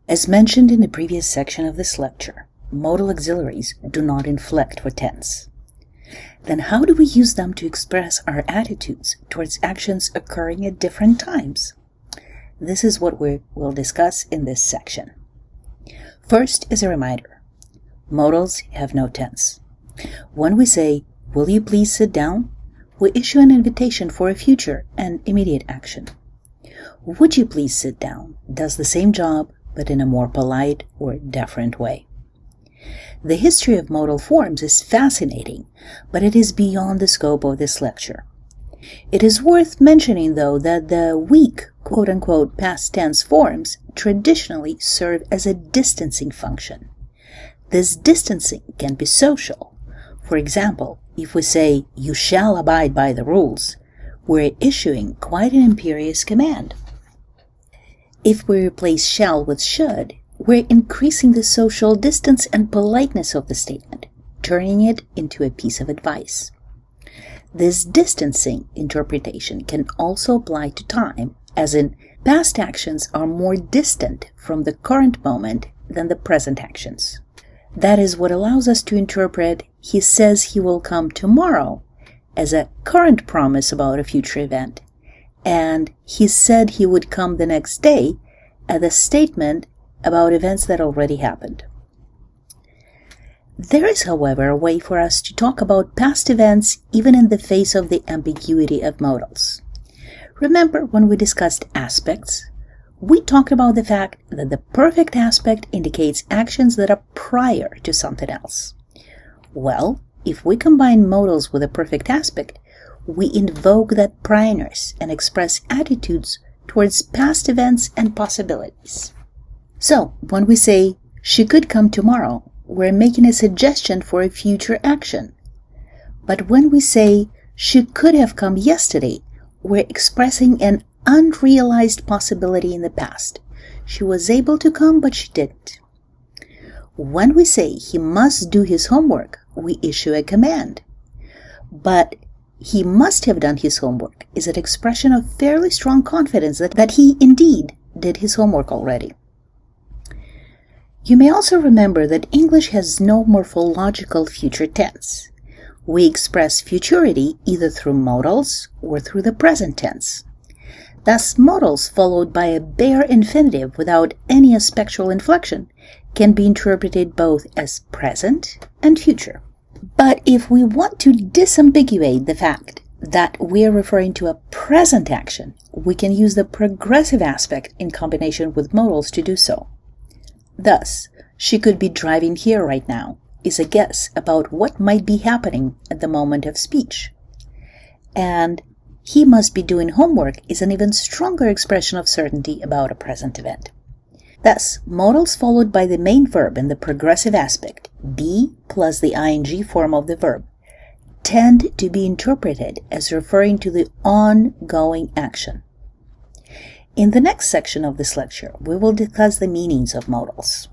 As mentioned in the previous section of this lecture, modal auxiliaries do not inflect for tense. Then how do we use them to express our attitudes towards actions occurring at different times? This is what we will discuss in this section. First, as a reminder, modals have no tense. When we say, "Will you please sit down?" we issue an invitation for a future and immediate action. "Would you please sit down?" does the same job, but in a more polite or deferent way. The history of modal forms is fascinating, but it is beyond the scope of this lecture. It is worth mentioning, though, that the weak, quote-unquote, past tense forms traditionally serve as a distancing function. This distancing can be social. For example, if we say, "You shall abide by the rules," we're issuing quite an imperious command. If we replace shall with should, we're increasing the social distance and politeness of the statement, turning it into a piece of advice. This distancing interpretation can also apply to time, as in past actions are more distant from the current moment than the present actions. That is what allows us to interpret "he says he will come tomorrow" as a current promise about a future event, and "he said he would come the next day" as a statement about events that already happened. There is, however, a way for us to talk about past events even in the face of the ambiguity of modals. Remember when we discussed aspects? We talked about the fact that the perfect aspect indicates actions that are prior to something else. Well, if we combine modals with a perfect aspect, we invoke that priorness and express attitudes towards past events and possibilities. So, when we say, "She could come tomorrow," we're making a suggestion for a future action. But when we say, "She could have come yesterday," we're expressing an unrealized possibility in the past. She was able to come, but she didn't. When we say he must do his homework, we issue a command. But "he must have done his homework" is an expression of fairly strong confidence that he indeed did his homework already. You may also remember that English has no morphological future tense. We express futurity either through modals or through the present tense. Thus, modals followed by a bare infinitive without any aspectual inflection can be interpreted both as present and future. But if we want to disambiguate the fact that we are referring to a present action, we can use the progressive aspect in combination with modals to do so. Thus, "She could be driving here right now" is a guess about what might be happening at the moment of speech. And "he must be doing homework" is an even stronger expression of certainty about a present event. Thus, modals followed by the main verb in the progressive aspect, be plus the ing form of the verb, tend to be interpreted as referring to the ongoing action. In the next section of this lecture, we will discuss the meanings of modals.